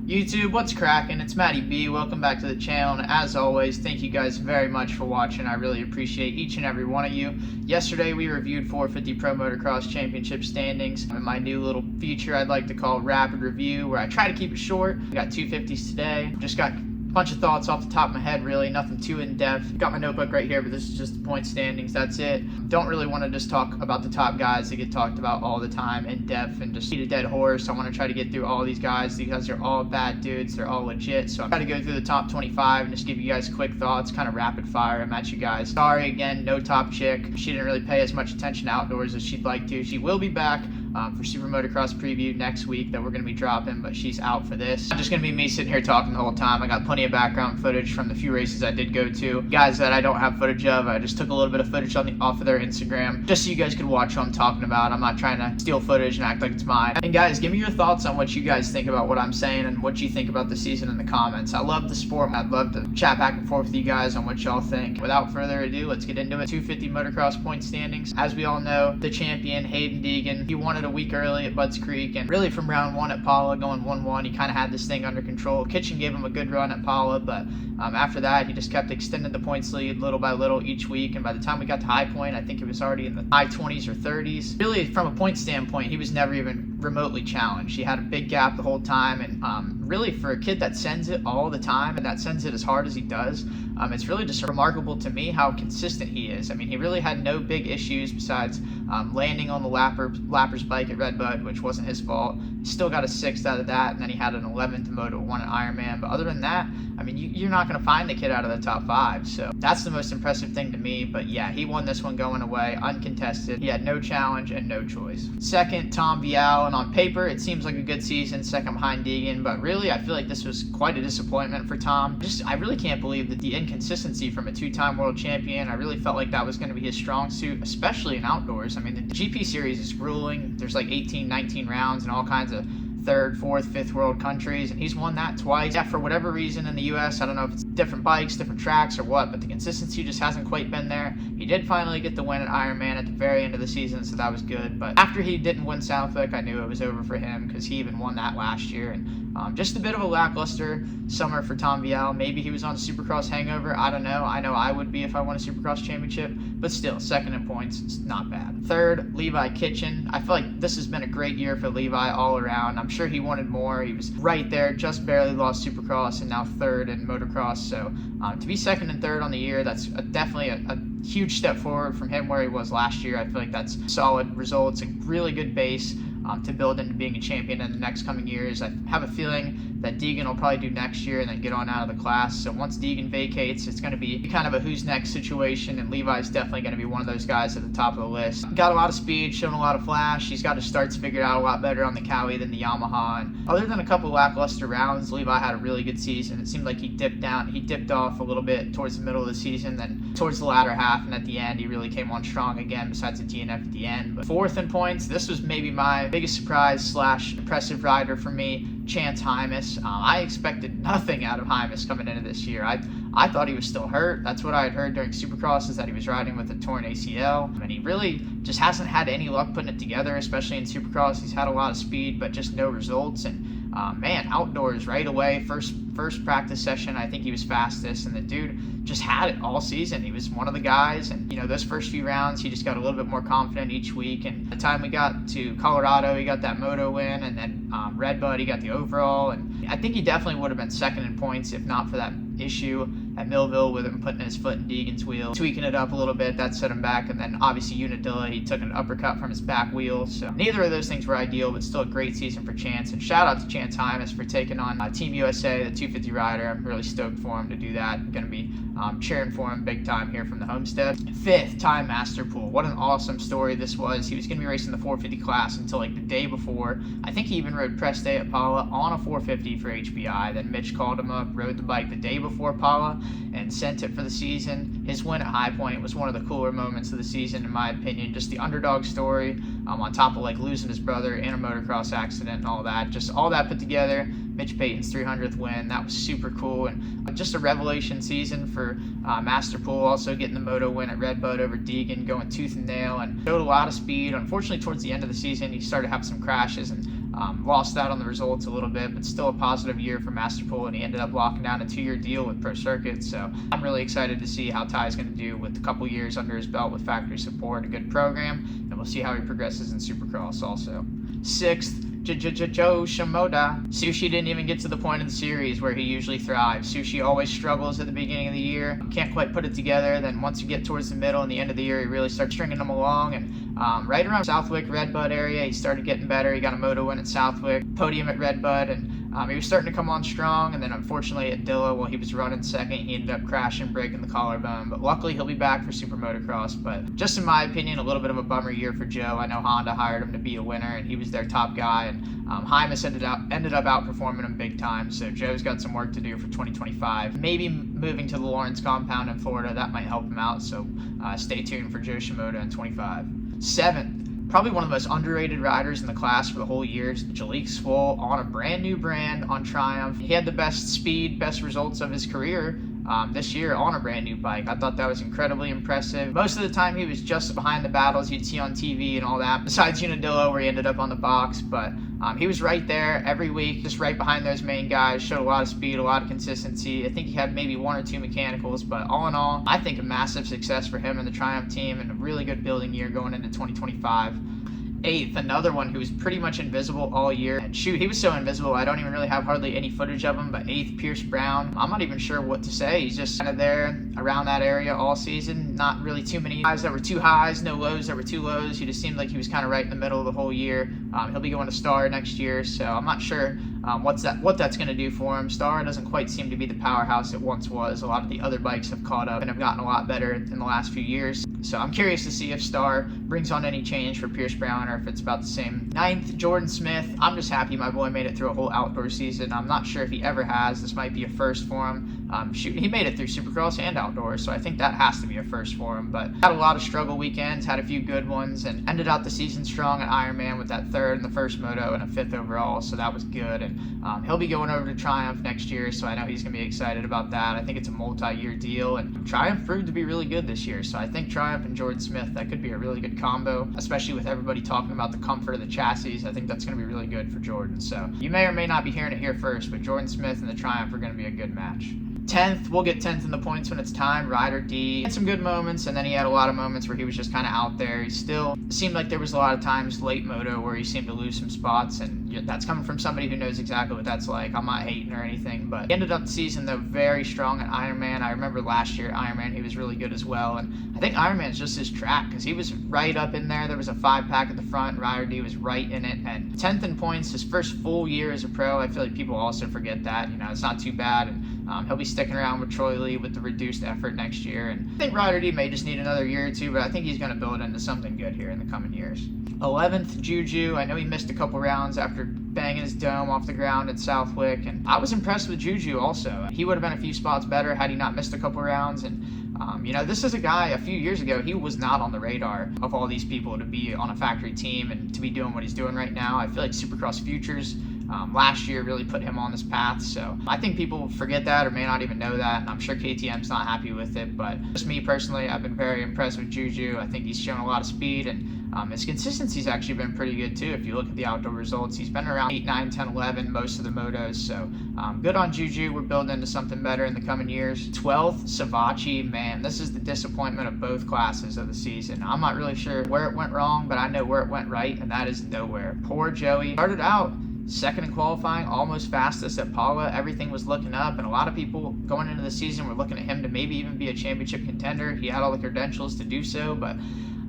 YouTube, what's cracking? It's Matty B. Welcome back to the channel, and as always, thank you guys very much for watching. I really appreciate each and every one of you. Yesterday, we reviewed 450 Pro Motocross Championship standings and my new little feature I'd like to call Rapid Review, where I try to keep it short. We got 250s today. Just got bunch of thoughts off the top of my head, really nothing too in-depth. Got my notebook right here, but this is just the point standings. That's it. Don't really want to just talk about the top guys that get talked about all the time in depth and just beat a dead horse. I want to try to get through all these guys because they're all bad dudes. They're all legit. So I'm trying to go through the top 25 and just give you guys quick thoughts, kind of rapid fire. I'm at you guys. Sorry again, no top chick. She didn't really pay as much attention to outdoors as she'd like to. She will be back for Super Motocross preview next week that we're going to be dropping, but she's out for this. It's just going to be me sitting here talking the whole time. I got plenty of background footage from the few races I did go to. Guys that I don't have footage of, I just took a little bit of footage off of their Instagram just so you guys could watch what I'm talking about. I'm not trying to steal footage and act like it's mine. And guys, give me your thoughts on what you guys think about what I'm saying and what you think about the season in the comments. I love the sport. I'd love to chat back and forth with you guys on what y'all think. Without further ado, let's get into it. 250 Motocross point standings. As we all know, the champion, Haiden Deegan, he won it a week early at Budds Creek, and really from round one at Paula, going 1-1, he kind of had this thing under control. Kitchen gave him a good run at Paula, but after that, he just kept extending the points lead little by little each week, and by the time we got to High Point, I think it was already in the high 20s or 30s. Really, from a point standpoint, he was never even remotely challenged. He had a big gap the whole time, and really for a kid that sends it all the time and that sends it as hard as he does, it's really just remarkable to me how consistent he is. I mean, he really had no big issues besides landing on the lapper's bike at Red Bud, which wasn't his fault. He still got a 6th out of that, and then he had an 11th in Moto 1 at Ironman. But other than that, I mean, you're not going to find the kid out of the top 5. So that's the most impressive thing to me. But yeah, he won this one going away, uncontested. He had no challenge and no choice. Second, Tom Vialle, and on paper, it seems like a good season, second behind Deegan. But really, I feel like this was quite a disappointment for Tom. I really can't believe that the inconsistency from a 2-time world champion. I really felt like that was going to be his strong suit, especially in outdoors. I mean, the GP series is grueling. There's like 18, 19 rounds and all kinds of 3rd, 4th, 5th world countries, and he's won that twice. Yeah, for whatever reason in the US, I don't know if it's different bikes, different tracks, or what, but the consistency just hasn't quite been there. He did finally get the win at Ironman at the very end of the season, so that was good. But after he didn't win Southwick, I knew it was over for him because he even won that last year. And just a bit of a lackluster summer for Tom Vialle. Maybe he was on a Supercross hangover. I don't know. I know I would be if I won a Supercross championship, but still, second in points, it's not bad. Third, Levi Kitchen. I feel like this has been a great year for Levi all around. I'm sure he wanted more. He was right there, just barely lost Supercross, and now third in Motocross. So to be second and third on the year, that's definitely a huge step forward from him where he was last year. I feel like that's solid results, a really good base to build into being a champion in the next coming years. I have a feeling that Deegan will probably do next year and then get on out of the class. So once Deegan vacates, it's going to be kind of a who's next situation, and Levi's definitely going to be one of those guys at the top of the list. Got a lot of speed, shown a lot of flash. He's got his starts figured out a lot better on the Cowie than the Yamaha. And other than a couple lackluster rounds, Levi had a really good season. It seemed like he dipped off a little bit towards the middle of the season, then towards the latter half, and at the end, he really came on strong again, besides the DNF at the end. But fourth in points, this was maybe my biggest surprise / impressive rider for me, Hymas. I expected nothing out of Hymas coming into this year. I thought he was still hurt. That's what I had heard during Supercross, is that he was riding with a torn ACL, and he really just hasn't had any luck putting it together, especially in Supercross. He's had a lot of speed, but just no results. And man, outdoors right away, first practice session, I think he was fastest, and the dude just had it all season. He was one of the guys, and those first few rounds, he just got a little bit more confident each week. And by the time we got to Colorado, he got that moto win, and then Red Bud, he got the overall, and I think he definitely would have been second in points if not for that issue at Millville with him putting his foot in Deegan's wheel, tweaking it up a little bit. That set him back. And then obviously Unadilla, he took an uppercut from his back wheel. So neither of those things were ideal, but still a great season for Chance. And shout out to Hymas for taking on Team USA, the 250 rider. I'm really stoked for him to do that. I'm going to be cheering for him big time here from the homestead. Fifth, time Masterpool. What an awesome story this was. He was going to be racing the 450 class until like the day before. I think he even rode press day at Pala on a 450 for HBI. Then Mitch called him up, rode the bike the day before Pala, and sent it for the season. His win at High Point was one of the cooler moments of the season, in my opinion. Just the underdog story, on top of like losing his brother in a motocross accident and all that. Just all that put together. Mitch Payton's 300th win, that was super cool, and just a revelation season for Masterpool, also getting the moto win at Redbud over Deegan, going tooth and nail, and showed a lot of speed. Unfortunately, towards the end of the season, he started to have some crashes and lost out on the results a little bit, but still a positive year for Masterpool, and he ended up locking down a 2-year deal with Pro Circuit. So I'm really excited to see how Ty's going to do with a couple years under his belt with factory support, a good program, and we'll see how he progresses in Supercross also. 6th, Joe Shimoda. Sushi didn't even get to the point in the series where he usually thrives. Sushi always struggles at the beginning of the year, can't quite put it together. Then once you get towards the middle and the end of the year, he really starts stringing them along. And right around Southwick, Redbud area, he started getting better. He got a moto win at Southwick, podium at Redbud, and he was starting to come on strong. And then unfortunately at Dilla, while he was running second, he ended up crashing, breaking the collarbone. But luckily he'll be back for Super Motocross. But just in my opinion, a little bit of a bummer year for Joe. I know Honda hired him to be a winner, and he was their top guy. And Hymas ended up outperforming him big time. So Joe's got some work to do for 2025. Maybe moving to the Lawrence compound in Florida, that might help him out. So stay tuned for Joe Shimoda in 25. 7th, probably one of the most underrated riders in the class for the whole year, Jalek Swoll on a brand new brand on Triumph. He had the best speed, best results of his career this year on a brand new bike. I thought that was incredibly impressive. Most of the time he was just behind the battles you'd see on TV and all that, besides Unadilla where he ended up on the box, but he was right there every week, just right behind those main guys, showed a lot of speed, a lot of consistency. I think he had maybe 1 or 2 mechanicals, but all in all, I think a massive success for him and the Triumph team, and a really good building year going into 2025. 8th, another one who was pretty much invisible all year. And shoot, he was so invisible, I don't even really have hardly any footage of him, but 8th, Pierce Brown. I'm not even sure what to say. He's just kind of there around that area all season. Not really too many highs that were too highs, no lows that were too lows. He just seemed like he was kind of right in the middle of the whole year. He'll be going to Star next year, so I'm not sure what that's going to do for him. Star doesn't quite seem to be the powerhouse it once was. A lot of the other bikes have caught up and have gotten a lot better in the last few years. So I'm curious to see if Star brings on any change for Pierce Brown or if it's about the same. 9th, Jordon Smith. I'm just happy my boy made it through a whole outdoor season. I'm not sure if he ever has. This might be a first for him. Shoot, he made it through Supercross and outdoors, so I think that has to be a first for him. But had a lot of struggle weekends, had a few good ones, and ended out the season strong at Ironman with that 3rd in the first moto and a 5th overall, so that was good. And he'll be going over to Triumph next year, so I know he's going to be excited about that. I think it's a multi-year deal, and Triumph proved to be really good this year, so I think Triumph and Jordon Smith, that could be a really good combo, especially with everybody talking about the comfort of the chassis. I think that's going to be really good for Jordon. So you may or may not be hearing it here first, but Jordon Smith and the Triumph are going to be a good match. 10th, we'll get 10th in the points when it's time. Ryder D had some good moments, and then he had a lot of moments where he was just kind of out there. He still seemed like there was a lot of times late moto where he seemed to lose some spots, and that's coming from somebody who knows exactly what that's like. I'm not hating or anything, but he ended up the season though very strong at Ironman. I remember last year at Ironman he was really good as well, and I think Ironman is just his track because he was right up in there. There was a 5-pack at the front, and Ryder D was right in it, and 10th in points, his first full year as a pro. I feel like people also forget that, it's not too bad, and he'll be sticking around with Troy Lee with the reduced effort next year, and I think Ryder D may just need another year or two, but I think he's going to build into something good here in the coming years. 11th, Juju. I know he missed a couple rounds after banging his dome off the ground at Southwick, and I was impressed with Juju also. He would have been a few spots better had he not missed a couple rounds, and this is a guy a few years ago, he was not on the radar of all these people to be on a factory team and to be doing what he's doing right now. I feel like Supercross Futures last year really put him on this path, so I think people forget that or may not even know that, and I'm sure KTM's not happy with it, but just me personally, I've been very impressed with Juju. I think he's shown a lot of speed, and his consistency's actually been pretty good too. If you look at the outdoor results, he's been around 8, 9, 10, 11 most of the motos, so good on Juju. We're building into something better in the coming years. 12th, Savatgy. Man, this is the disappointment of both classes of the season. I'm not really sure where it went wrong, but I know where it went right, and that is nowhere. Poor Joey. Started out second in qualifying, almost fastest at Pala. Everything was looking up, and a lot of people going into the season were looking at him to maybe even be a championship contender. He had all the credentials to do so, but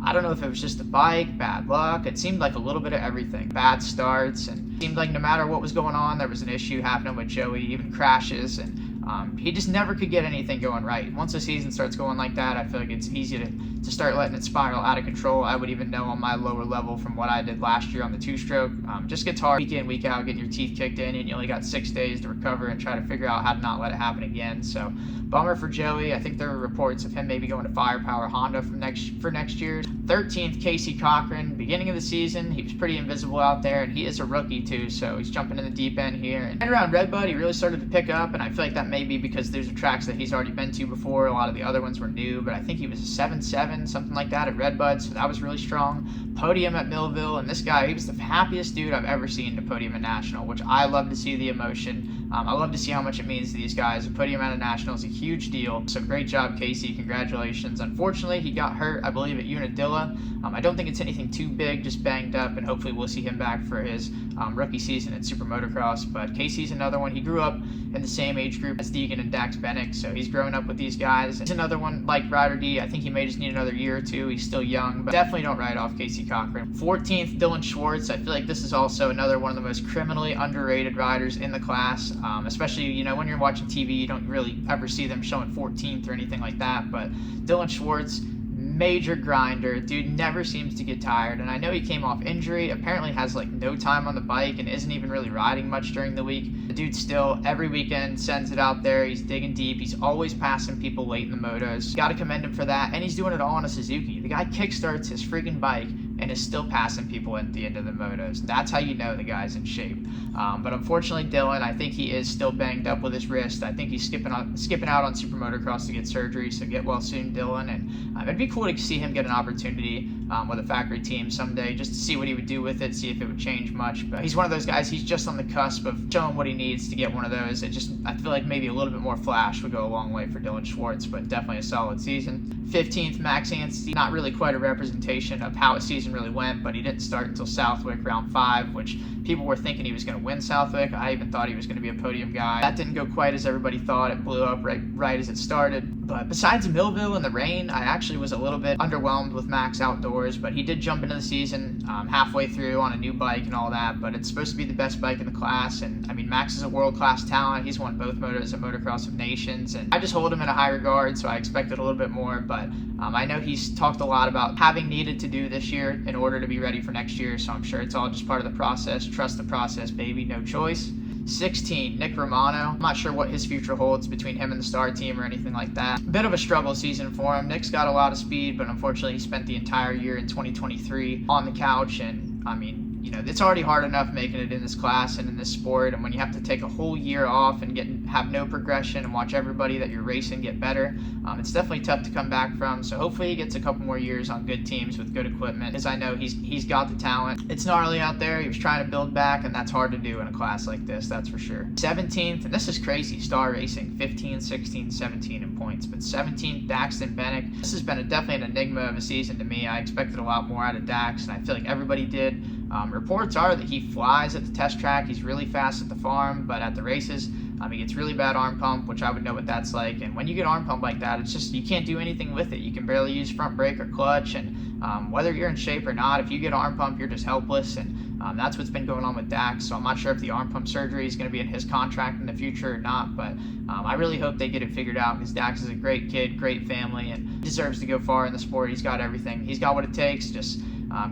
I don't know if it was just the bike, bad luck. It seemed like a little bit of everything. Bad starts, and it seemed like no matter what was going on, there was an issue happening with Joey, even crashes, and he just never could get anything going right. Once the season starts going like that, I feel like it's easy to start letting it spiral out of control. I would even know on my lower level from what I did last year on the two-stroke. Just gets hard week in, week out, getting your teeth kicked in, and you only got 6 days to recover and try to figure out how to not let it happen again. So bummer for Joey. I think there were reports of him maybe going to Firepower Honda for next year. 13th, Casey Cochran. Beginning of the season, he was pretty invisible out there, and he is a rookie too, so he's jumping in the deep end here. And around Redbud, he really started to pick up, and I feel like that may be because there's tracks that he's already been to before. A lot of the other ones were new, but I think he was a 7.7, something like that at Redbud, so that was really strong. Podium at Millville, and this guy, he was the happiest dude I've ever seen to podium at National, which I love to see the emotion. I love to see how much it means to these guys. A podium at a National is a huge deal, so great job, Casey. Congratulations. Unfortunately, he got hurt, I believe, at Unadilla. I don't think it's anything too big, just banged up, and hopefully we'll see him back for his rookie season at Super Motocross. But Casey's another one. He grew up in the same age group as Deegan and Dax Bennick, so he's growing up with these guys. He's another one like Ryder D. I think he may just need another year or two. He's still young, but definitely don't write off Casey Cochran. 14th, Dilan Schwartz. I feel like this is also another one of the most criminally underrated riders in the class, especially, you know, when you're watching TV, you don't really ever see them showing 14th or anything like that, but Dilan Schwartz, major grinder, dude never seems to get tired, and I know he came off injury, apparently has like no time on the bike and isn't even really riding much during the week. The dude still every weekend sends it out there. He's digging deep, he's always passing people late in the motos. Gotta commend him for that, and he's doing it all on a Suzuki. The guy kickstarts his freaking bike and is still passing people at the end of the motos. That's how you know the guy's in shape. But unfortunately, Dylan, I think he is still banged up with his wrist. I think he's skipping out on Super Motocross to get surgery, so get well soon, Dylan. And it'd be cool to see him get an opportunity with a factory team someday, just to see what he would do with it, see if it would change much. But he's one of those guys, he's just on the cusp of showing what he needs to get one of those. I feel like maybe a little bit more flash would go a long way for Dilan Schwartz, but definitely a solid season. 15th, Max Anstie, not really quite a representation of how his season really went, but he didn't start until Southwick round 5, which people were thinking he was going to win Southwick. I even thought he was going to be a podium guy. That didn't go quite as everybody thought. It blew up right as it started. But besides Millville and the rain, I actually was a little bit underwhelmed with Max outdoors, but he did jump into the season halfway through on a new bike and all that, but it's supposed to be the best bike in the class, and I mean, Max is a world-class talent. He's won both motos at Motocross of Nations, and I just hold him in a high regard, so I expected a little bit more, but I know he's talked a lot about having needed to do this year in order to be ready for next year, so I'm sure it's all just part of the process. Trust the process, baby, no choice. 16, Nick Romano. I'm not sure what his future holds between him and the Star team or anything like that. Bit of a struggle season for him. Nick's got a lot of speed, but unfortunately he spent the entire year in 2023 on the couch, and I mean, you know, it's already hard enough making it in this class and in this sport, and when you have to take a whole year off and have no progression and watch everybody that you're racing get better, it's definitely tough to come back from. So hopefully he gets a couple more years on good teams with good equipment, as I know he's got the talent. It's gnarly out there. He was trying to build back, and that's hard to do in a class like this, that's for sure. 17th, and this is crazy, Star Racing, 15, 16, 17 in points, but 17th, Dax Bennick. This has been definitely an enigma of a season to me. I expected a lot more out of Dax, and I feel like everybody did. Reports are that he flies at the test track. He's really fast at the farm, but at the races, he gets really bad arm pump, which I would know what that's like. And when you get arm pump like that, it's just, you can't do anything with it. You can barely use front brake or clutch, and whether you're in shape or not, if you get arm pump, you're just helpless. And that's what's been going on with Dax. So I'm not sure if the arm pump surgery is going to be in his contract in the future or not, but I really hope they get it figured out, because Dax is a great kid, great family, and deserves to go far in the sport. He's got everything. He's got what it takes. Just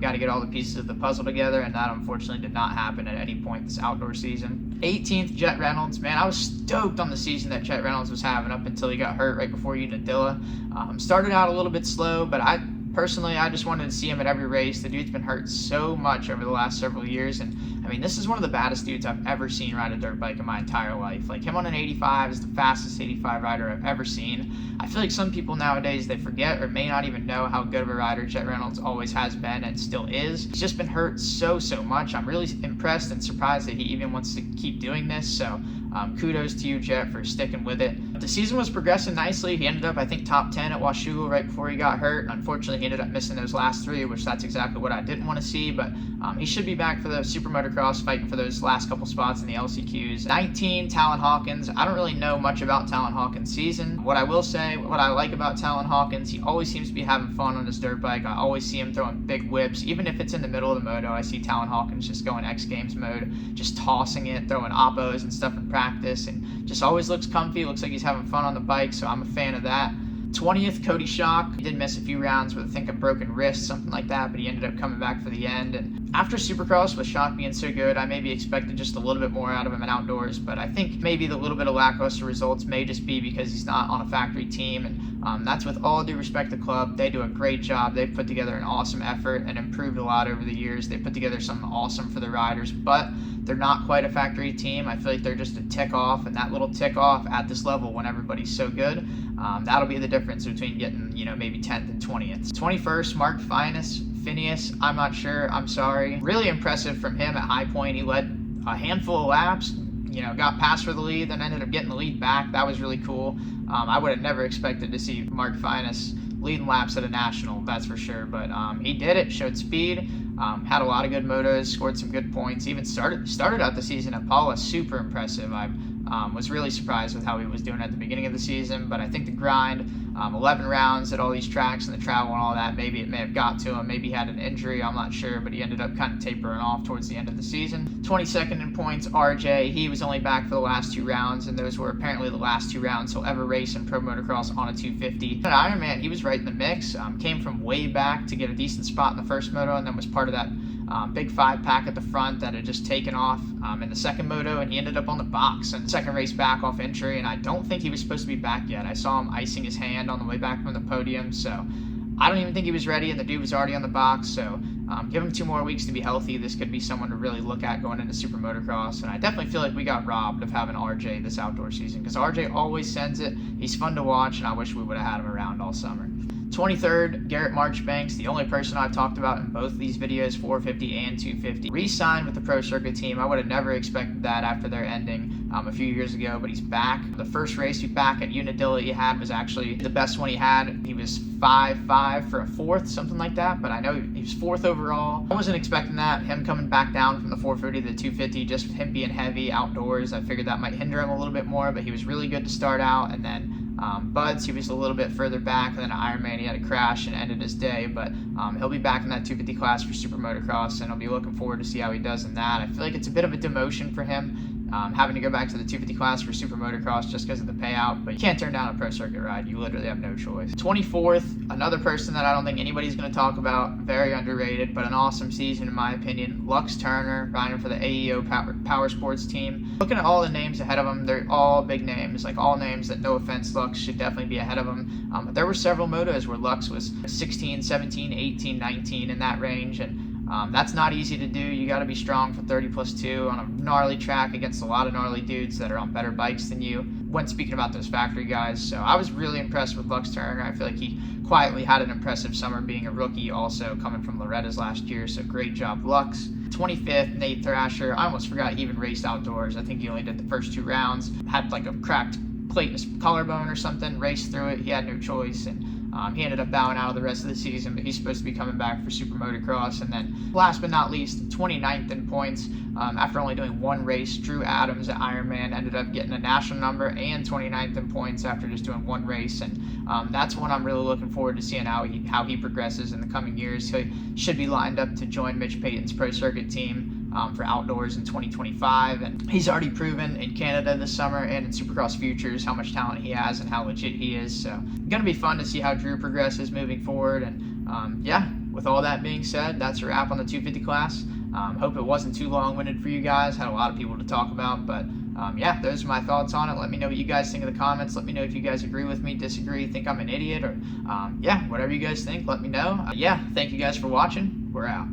got to get all the pieces of the puzzle together, and that unfortunately did not happen at any point this outdoor season. 18th, Jett Reynolds. Man, I was stoked on the season that Jett Reynolds was having up until he got hurt right before Unadilla. Started out a little bit slow, but I just wanted to see him at every race. The dude's been hurt so much over the last several years, and I mean, this is one of the baddest dudes I've ever seen ride a dirt bike in my entire life. Like, him on an 85 is the fastest 85 rider I've ever seen. I feel like some people nowadays, they forget or may not even know how good of a rider Jett Reynolds always has been and still is. He's just been hurt so much. I'm really impressed and surprised that he even wants to keep doing this, so kudos to you, Jett, for sticking with it. The season was progressing nicely. He ended up, I think, top 10 at Washougal right before he got hurt, and unfortunately he ended up missing those last 3, which that's exactly what I didn't want to see, but he should be back for the Super Motocross Motocross, fighting for those last couple spots in the LCQs. 19, Talon Hawkins. I don't really know much about Talon Hawkins' season. What I will say, what I like about Talon Hawkins, he always seems to be having fun on his dirt bike. I always see him throwing big whips. Even if it's in the middle of the moto, I see Talon Hawkins just going X Games mode, just tossing it, throwing oppos and stuff in practice, and just always looks comfy, looks like he's having fun on the bike, so I'm a fan of that. 20th, Coty Schock. He did miss a few rounds with, I think, a broken wrist, something like that, but he ended up coming back for the end. And after Supercross, with Schock being so good, I maybe expected just a little bit more out of him in outdoors, but I think maybe the little bit of lackluster results may just be because he's not on a factory team, and that's with all due respect to the club. They do a great job. They've put together an awesome effort and improved a lot over the years. They put together something awesome for the riders, but they're not quite a factory team. I feel like they're just a tick off, and that little tick off at this level when everybody's so good, that'll be the difference between getting, maybe 10th and 20th. 21st, Mark Fineis. I'm not sure. I'm sorry. Really impressive from him at High Point. He led a handful of laps, got passed for the lead, then ended up getting the lead back. That was really cool. I would have never expected to see Mark Fineis leading laps at a national, that's for sure. But he did it, showed speed, had a lot of good motos, scored some good points, even started out the season at Paula, super impressive. I was really surprised with how he was doing at the beginning of the season, but I think the grind, 11 rounds at all these tracks and the travel and all that, maybe it may have got to him. Maybe he had an injury, I'm not sure, but he ended up kind of tapering off towards the end of the season. 22nd in points, RJ. He was only back for the last 2 rounds, and those were apparently the last 2 rounds he'll ever race in pro motocross on a 250. At Ironman, he was right in the mix, came from way back to get a decent spot in the first moto, and then was part of that big 5-pack at the front that had just taken off in the second moto, and he ended up on the box and second race back off entry, and I don't think he was supposed to be back yet. I saw him icing his hand on the way back from the podium, so I don't even think he was ready, and the dude was already on the box, so give him 2 more weeks to be healthy. This could be someone to really look at going into super motocross, and I definitely feel like we got robbed of having RJ this outdoor season, because RJ always sends it. He's fun to watch, and I wish we would have had him around all summer. 23rd, Garrett Marchbanks, the only person I've talked about in both of these videos, 450 and 250. Re-signed with the Pro Circuit team. I would have never expected that after their ending a few years ago, but he's back. The first race back at Unadilla he had was actually the best one he had. He was 5-5 for a 4th, something like that, but I know he was 4th overall. I wasn't expecting that, him coming back down from the 450 to the 250, just with him being heavy outdoors. I figured that might hinder him a little bit more, but he was really good to start out, and then Buds, he was a little bit further back, and then Ironman, he had a crash and ended his day, but he'll be back in that 250 class for super motocross, and I'll be looking forward to see how he does in that. I feel like it's a bit of a demotion for him, having to go back to the 250 class for super motocross just because of the payout, but you can't turn down a pro circuit ride. You literally have no choice. 24th, another person that I don't think anybody's going to talk about, very underrated, but an awesome season in my opinion, Lux Turner, riding for the AEO Power Sports team. Looking at all the names ahead of him, they're all big names, like all names that, no offense, Lux should definitely be ahead of him. But there were several motos where Lux was 16, 17, 18, 19 in that range, and that's not easy to do. You got to be strong for 30+2 on a gnarly track against a lot of gnarly dudes that are on better bikes than you, when speaking about those factory guys. So I was really impressed with Lux Turner. I feel like he quietly had an impressive summer being a rookie, also coming from Loretta's last year, so great job, Lux. 25th, Nate Thrasher. I almost forgot he even raced outdoors. I think he only did the first 2 rounds, had like a cracked plate in his collarbone or something, raced through it. He had no choice, and he ended up bowing out of the rest of the season, but he's supposed to be coming back for super motocross. And then last but not least, 29th in points, after only doing 1 race, Drew Adams at Ironman ended up getting a national number, and 29th in points after just doing 1 race, and that's one I'm really looking forward to seeing how he progresses in the coming years. He should be lined up to join Mitch Payton's Pro Circuit team for outdoors in 2025, and he's already proven in Canada this summer and in Supercross Futures how much talent he has and how legit he is. So gonna be fun to see how Drew progresses moving forward. And yeah, with all that being said, that's a wrap on the 250 class. Hope it wasn't too long-winded for you guys. Had a lot of people to talk about, but yeah, those are my thoughts on it. Let me know what you guys think in the comments. Let me know if you guys agree with me, disagree, think I'm an idiot, or yeah, whatever you guys think, let me know. Yeah, thank you guys for watching. We're out.